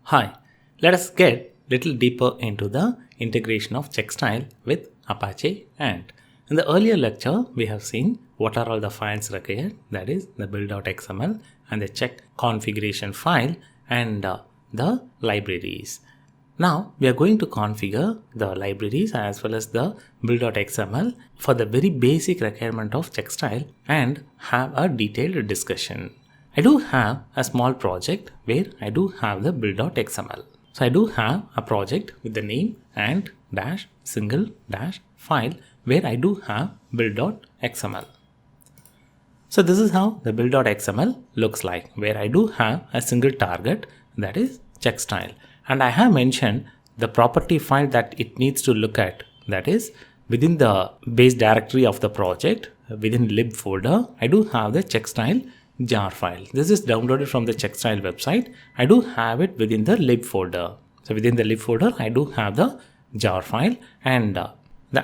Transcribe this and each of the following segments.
Hi, let us get little deeper into the integration of Checkstyle with Apache Ant. In the earlier lecture, we have seen what are all the files required, that is the build.xml and the check configuration file and the libraries. Now we are going to configure the libraries as well as the build.xml for the very basic requirement of Checkstyle and have a detailed discussion. I do have a small project where I do have the build.xml. So I do have a project with the name ant-single-file where I do have build.xml. So this is how the build.xml looks like, where I do have a single target, that is Checkstyle. And I have mentioned the property file that it needs to look at, that is within the base directory of the project, within lib folder, I do have the Checkstyle jar file. This is downloaded from the Checkstyle website. I do have it within the lib folder. So within the lib folder, I do have the jar file and the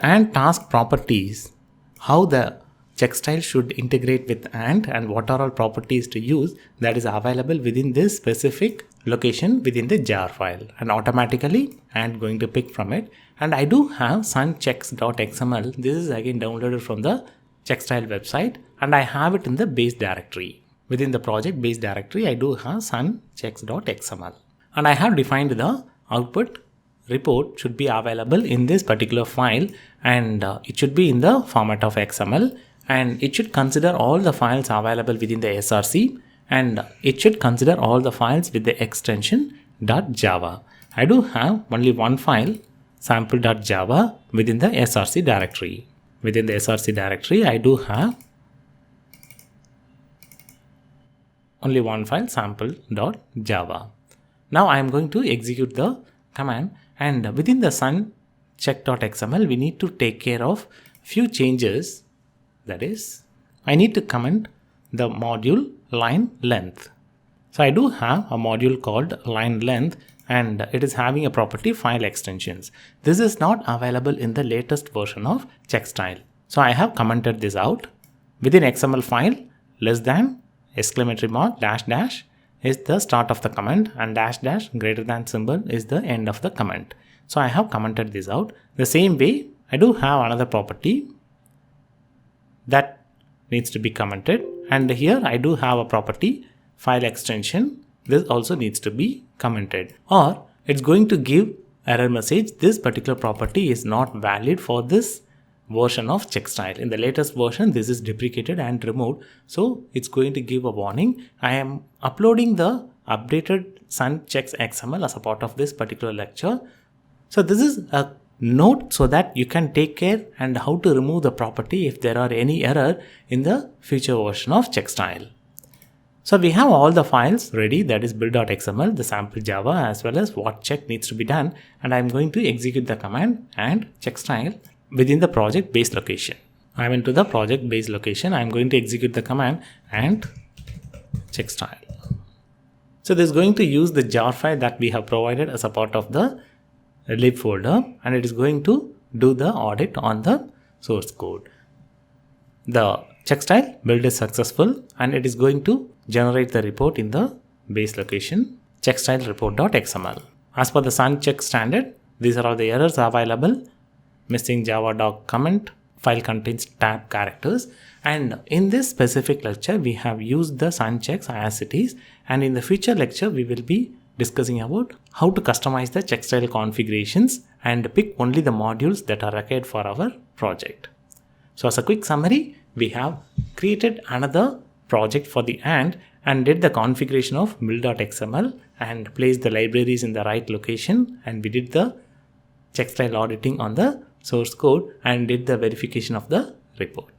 ant task properties, how the Checkstyle should integrate with ant and what are all properties to use, that is available within this specific location within the jar file, and automatically ant going to pick from it. And I do have sunchecks.xml. This is again downloaded from the Checkstyle website and I have it in the base directory. Within the project base directory, I do have sunchecks.xml and I have defined the output report should be available in this particular file and it should be in the format of XML and it should consider all the files available within the SRC and it should consider all the files with the extension .java. I do have only one file, sample.java, within the SRC directory. Within the SRC directory, I do have only one file, sample.java. Now I am going to execute the command and within the suncheck.xml, we need to take care of few changes. That is, I need to comment the module line length. So I do have a module called line length and it is having a property file extensions. This is not available in the latest version of Checkstyle. So I have commented this out. Within XML file, less than, exclamatory mark, dash dash is the start of the comment and dash dash greater than symbol is the end of the comment. So I have commented this out. The same way, I do have another property that needs to be commented and here I do have a property file extension. This also needs to be commented or it's going to give error message. This particular property is not valid for this version of Checkstyle. In the latest version, this is deprecated and removed. So it's going to give a warning. I am uploading the updated sunchecks XML as a part of this particular lecture. So this is a note so that you can take care and how to remove the property if there are any error in the future version of Checkstyle. So we have all the files ready, that is build.xml, the sample Java as well as what check needs to be done, and I'm going to execute the command and Checkstyle within the project base location. I'm into the project base location. I'm going to execute the command and Checkstyle. So this is going to use the jar file that we have provided as a part of the lib folder and it is going to do the audit on the source code. The Checkstyle build is successful and it is going to generate the report in the base location Checkstyle report.xml. As per the suncheck standard, these are all the errors available. Missing Java doc comment, file contains tab characters, and in this specific lecture we have used the sunchecks as it is, and in the future lecture we will be discussing about how to customize the Checkstyle configurations and pick only the modules that are required for our project. So as a quick summary, we have created another project for the ant and did the configuration of build.xml and placed the libraries in the right location, and we did the Checkstyle auditing on the source code and did the verification of the report.